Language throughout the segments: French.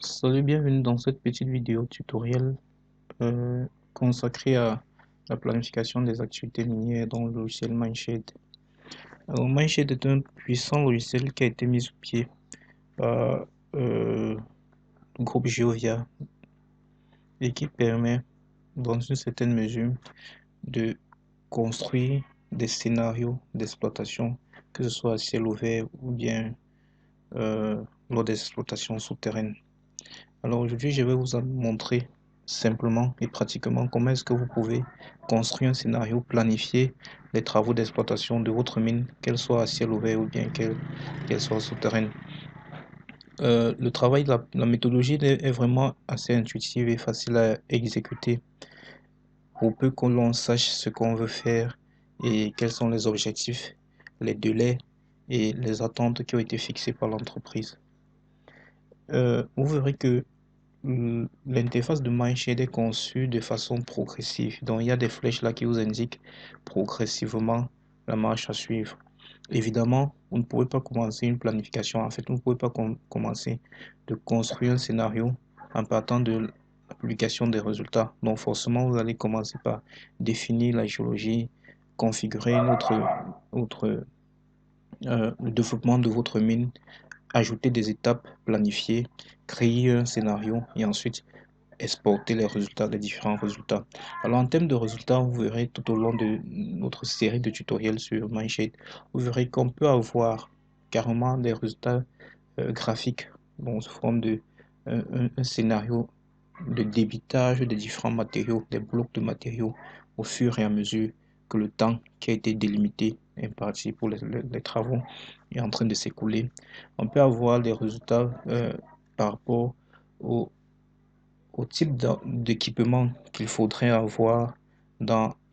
Salut, bienvenue dans cette petite vidéo tutoriel consacrée à la planification des activités minières dans le logiciel Mineshed. Alors, Mineshed est un puissant logiciel qui a été mis au pied par le groupe Geovia et qui permet, dans une certaine mesure, de construire des scénarios d'exploitation, que ce soit à ciel ouvert ou bien lors des exploitations souterraines. Alors aujourd'hui, je vais vous montrer simplement et pratiquement comment est-ce que vous pouvez construire un scénario, planifier les travaux d'exploitation de votre mine, qu'elle soit à ciel ouvert ou bien qu'elle soit souterraine. Le travail, la méthodologie est vraiment assez intuitive et facile à exécuter pour peu que l'on sache ce qu'on veut faire et quels sont les objectifs, les délais et les attentes qui ont été fixées par l'entreprise. Vous verrez que l'interface de Mindshade est conçue de façon progressive. Donc, il y a des flèches là qui vous indiquent progressivement la marche à suivre. Évidemment, vous ne pouvez pas commencer une planification. En fait, vous ne pouvez pas commencer de construire un scénario en partant de la publication des résultats. Donc, forcément, vous allez commencer par définir la géologie, configurer le développement de votre mine, ajouter des étapes, planifier, créer un scénario et ensuite exporter les résultats, les différents résultats. Alors en termes de résultats, vous verrez tout au long de notre série de tutoriels sur Mindshade, vous verrez qu'on peut avoir carrément des résultats graphiques bon, sous forme de un scénario de débitage des différents matériaux, des blocs de matériaux au fur et à mesure que le temps qui a été délimité imparti pour les travaux est en train de s'écouler. On peut avoir des résultats par rapport au au type d'équipement qu'il faudrait avoir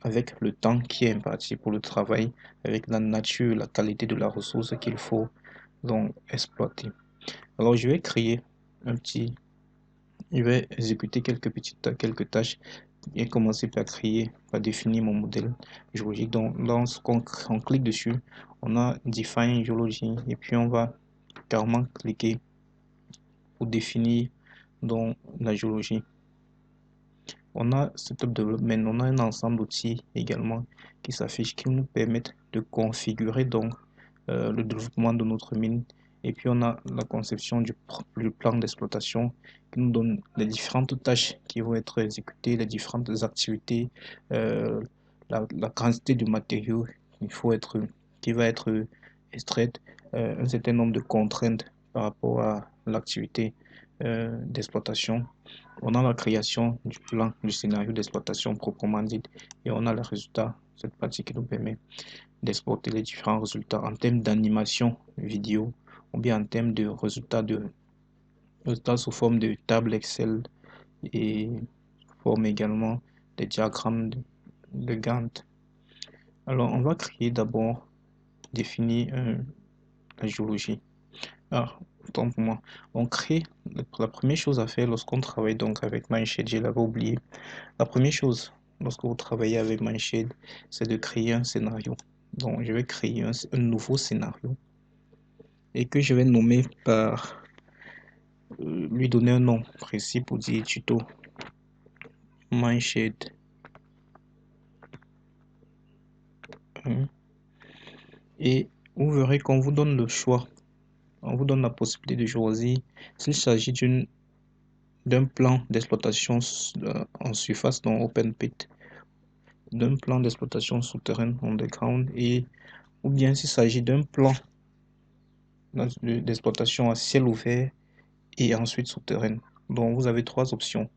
avec le temps qui est imparti pour le travail, avec la nature, la qualité de la ressource qu'il faut donc exploiter. Alors je vais créer je vais exécuter quelques tâches et commencer par définir mon modèle géologique. Donc lorsqu'on clique dessus, on a Define Geology et puis on va carrément cliquer pour définir donc la géologie. On a Setup Development, on a un ensemble d'outils également qui s'affichent, qui nous permettent de configurer donc le développement de notre mine. Et puis on a la conception du plan d'exploitation qui nous donne les différentes tâches qui vont être exécutées, les différentes activités, euh, la quantité de matériaux qui va être extraite, un certain nombre de contraintes par rapport à l'activité d'exploitation. On a la création du plan, du scénario d'exploitation proprement dit, et on a le résultat, cette partie qui nous permet d'exporter les différents résultats en termes d'animation vidéo ou bien en termes de résultats sous forme de table Excel et sous forme également des diagrammes de Gantt. Alors, on va créer d'abord, définir la géologie. Ah, autant pour moi. On crée, la première chose à faire lorsqu'on travaille donc avec Mindshade, je l'avais oublié. La première chose, lorsque vous travaillez avec Mindshade, c'est de créer un scénario. Donc, je vais créer un nouveau scénario et que je vais nommer par lui donner un nom précis pour dire tuto Mindshade 1. Et vous verrez qu'on vous donne le choix, on vous donne la possibilité de choisir s'il s'agit d'un plan d'exploitation en surface, dans open pit, d'un plan d'exploitation souterrain underground et ou bien s'il s'agit d'un plan d'exploitation à ciel ouvert et ensuite souterraine. Donc vous avez trois options.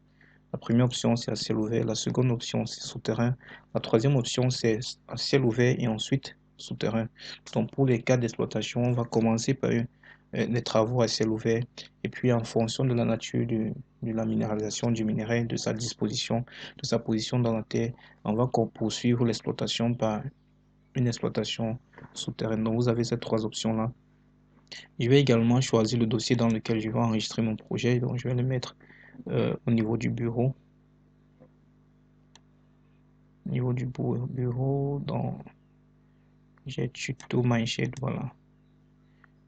La première option c'est à ciel ouvert, la seconde option c'est souterrain, la troisième option c'est à ciel ouvert et ensuite souterrain. Donc pour les cas d'exploitation, on va commencer par les travaux à ciel ouvert et puis en fonction de la nature de la minéralisation du minerai, de sa disposition, de sa position dans la terre, on va poursuivre l'exploitation par une exploitation souterraine. Donc vous avez ces trois options là. Je vais également choisir le dossier dans lequel je vais enregistrer mon projet. Donc, je vais le mettre au niveau du bureau. Au niveau du bureau, dans j'ai tuto Mindshade, voilà.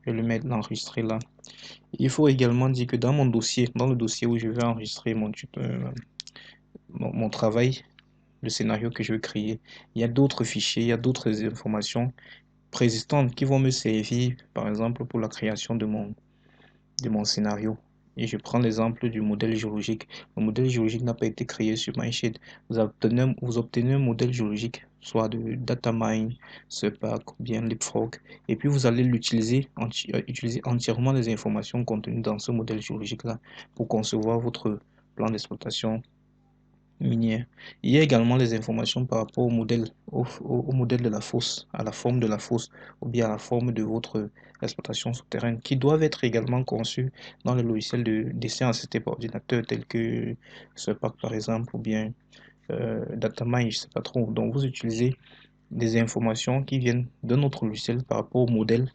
Je vais le mettre l'enregistrer là. Il faut également dire que dans mon dossier, dans le dossier où je vais enregistrer mon travail, le scénario que je veux créer, il y a d'autres fichiers, il y a d'autres informations préexistantes qui vont me servir, par exemple, pour la création de mon scénario. Et je prends l'exemple du modèle géologique. Le modèle géologique n'a pas été créé sur Mindshade. Vous obtenez un modèle géologique, soit de Datamine, Spark ou bien Leapfrog, et puis vous allez utiliser entièrement les informations contenues dans ce modèle géologique-là pour concevoir votre plan d'exploitation minière. Il y a également les informations par rapport au modèle de la fosse, à la forme de la fosse ou bien à la forme de votre exploitation souterraine qui doivent être également conçues dans les logiciels de dessin assisté par ordinateur tels que Spark par exemple ou bien Datamine, je sais pas trop. Donc vous utilisez des informations qui viennent d'un autre logiciel par rapport au modèle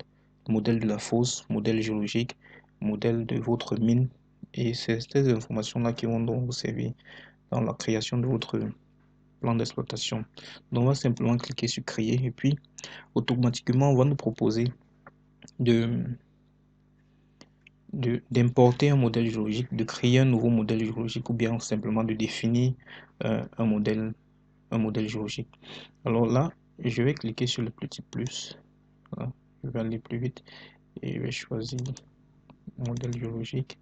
de la fosse, modèle géologique, modèle de votre mine et c'est ces informations-là qui vont donc vous servir dans la création de votre plan d'exploitation. Donc on va simplement cliquer sur créer et puis automatiquement on va nous proposer de d'importer un modèle géologique, de créer un nouveau modèle géologique ou bien simplement de définir un modèle géologique. Alors là, je vais cliquer sur le petit plus. Voilà. Je vais aller plus vite et je vais choisir modèle géologique.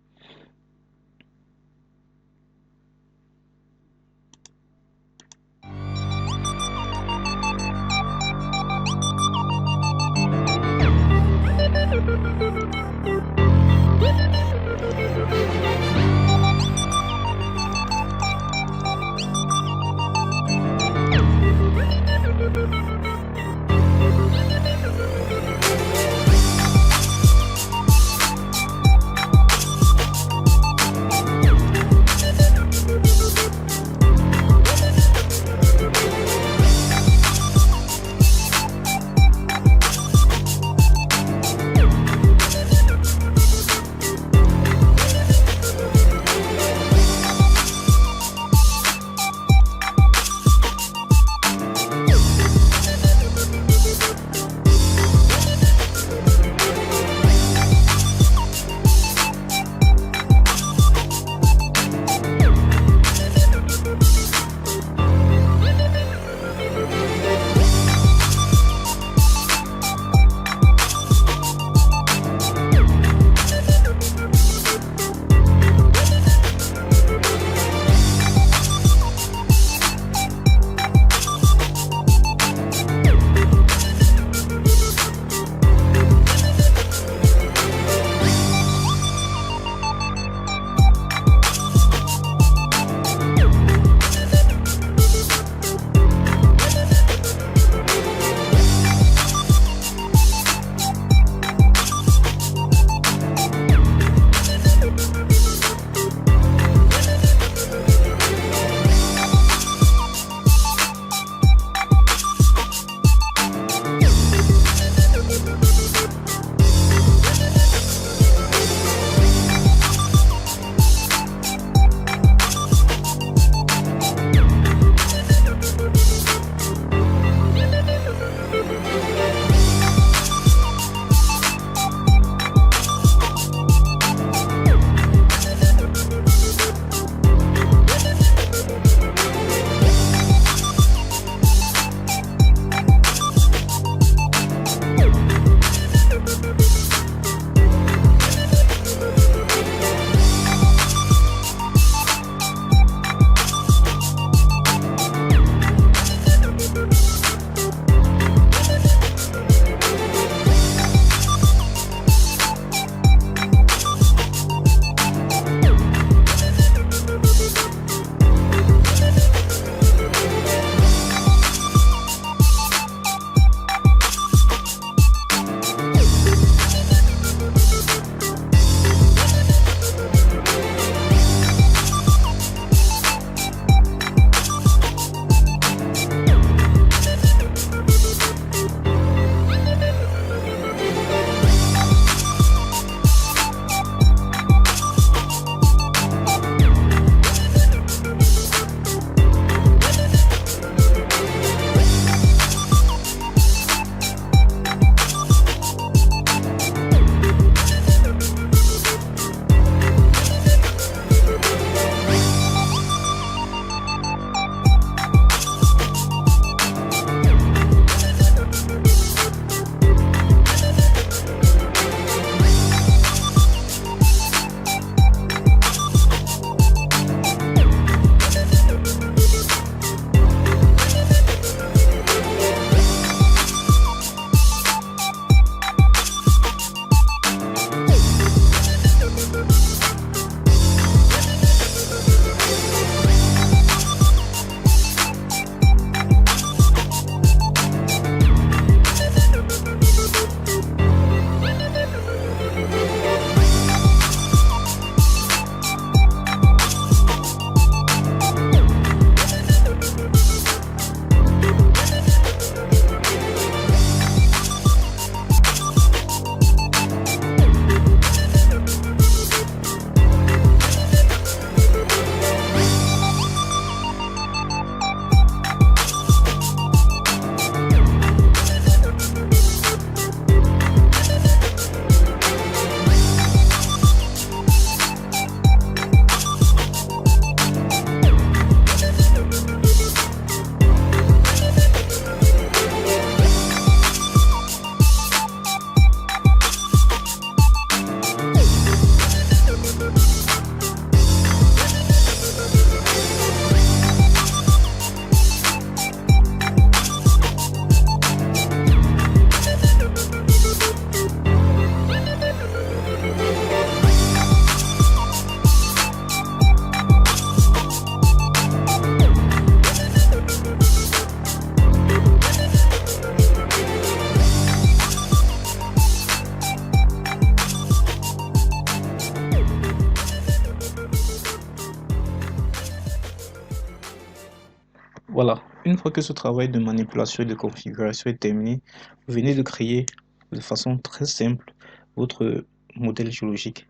Voilà, une fois que ce travail de manipulation et de configuration est terminé, vous venez de créer de façon très simple votre modèle géologique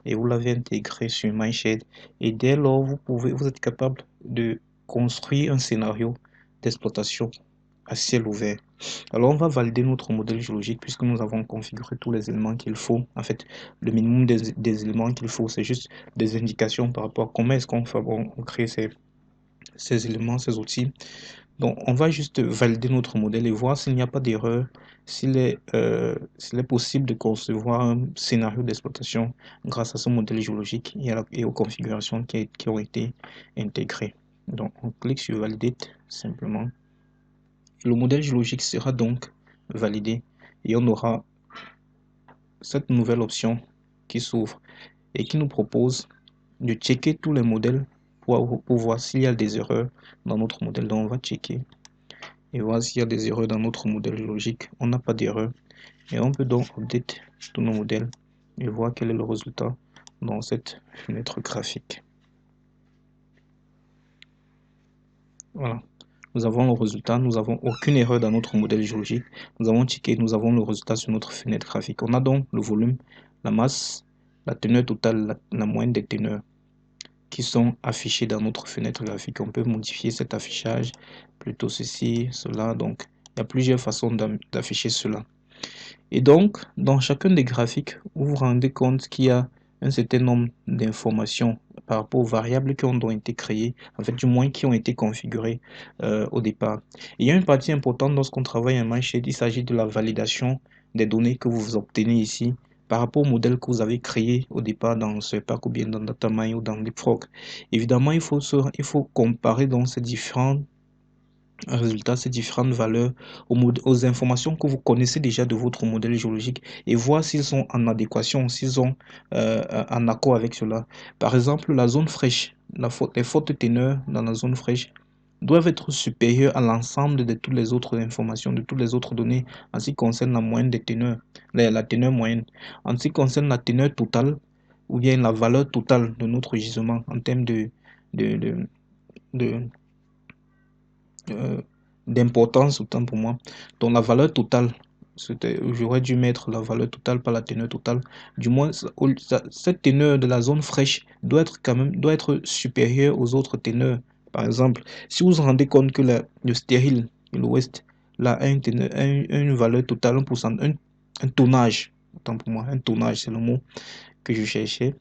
et vous l'avez intégré sur Mindshade et dès lors vous êtes capable de construire un scénario d'exploitation à ciel ouvert. Alors on va valider notre modèle géologique puisque nous avons configuré tous les éléments qu'il faut. En fait, le minimum des éléments qu'il faut, c'est juste des indications par rapport à comment est-ce qu'on crée ces éléments, ces outils. Donc, on va juste valider notre modèle et voir s'il n'y a pas d'erreur, s'il est possible de concevoir un scénario d'exploitation grâce à ce modèle géologique et aux configurations qui ont été intégrées. Donc, on clique sur Validate simplement. Le modèle géologique sera donc validé et on aura cette nouvelle option qui s'ouvre et qui nous propose de checker tous les modèles pour voir s'il y a des erreurs dans notre modèle. Donc, on va checker et voir s'il y a des erreurs dans notre modèle logique. On n'a pas d'erreur et on peut donc update tous nos modèles et voir quel est le résultat dans cette fenêtre graphique. Voilà, nous avons le résultat, nous n'avons aucune erreur dans notre modèle géologique. Nous avons checké, nous avons le résultat sur notre fenêtre graphique. On a donc le volume, la masse, la teneur totale, la moyenne des teneurs qui sont affichés dans notre fenêtre graphique. On peut modifier cet affichage, plutôt ceci, cela. Donc, il y a plusieurs façons d'afficher cela. Et donc, dans chacun des graphiques, vous vous rendez compte qu'il y a un certain nombre d'informations par rapport aux variables qui ont été créées, en fait, du moins qui ont été configurées au départ. Et il y a une partie importante lorsqu'on travaille en Mindshade, il s'agit de la validation des données que vous obtenez ici par rapport au modèle que vous avez créé au départ dans SERPAC ou bien dans Datamine ou dans Leapfrog. Évidemment, il faut comparer donc ces différents résultats, ces différentes valeurs aux informations que vous connaissez déjà de votre modèle géologique et voir s'ils sont en adéquation, s'ils sont en accord avec cela. Par exemple, la zone fraîche, les fortes teneurs dans la zone fraîche doivent être supérieures à l'ensemble de toutes les autres informations, de toutes les autres données en ce qui concerne la moyenne des teneurs, la teneur moyenne. En ce qui concerne la teneur totale ou bien la valeur totale de notre gisement en termes de, de, de euh, d'importance autant pour moi. Donc la valeur totale, j'aurais dû mettre la valeur totale par la teneur totale. Du moins, cette teneur de la zone fraîche doit être supérieure aux autres teneurs. Par exemple, si vous vous rendez compte que le stérile et l'ouest là a une valeur totale, un tonnage, autant pour moi, un tonnage, c'est le mot que je cherchais.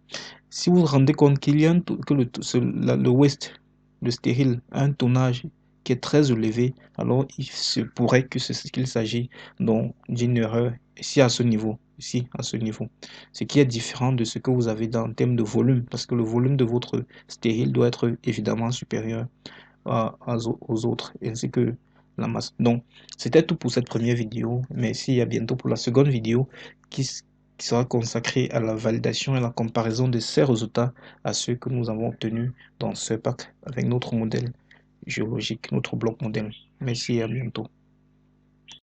Si vous vous rendez compte qu'il y a que le West, le stérile, a un tonnage qui est très élevé, alors il se pourrait que c'est ce qu'il s'agit donc d'une erreur ici à ce niveau, ce qui est différent de ce que vous avez dans le thème de volume, parce que le volume de votre stérile doit être évidemment supérieur aux autres, ainsi que la masse. Donc, c'était tout pour cette première vidéo. Merci, à bientôt pour la seconde vidéo qui sera consacrée à la validation et la comparaison de ces résultats à ceux que nous avons obtenus dans ce pack avec notre modèle géologique, notre bloc modèle. Merci et à bientôt.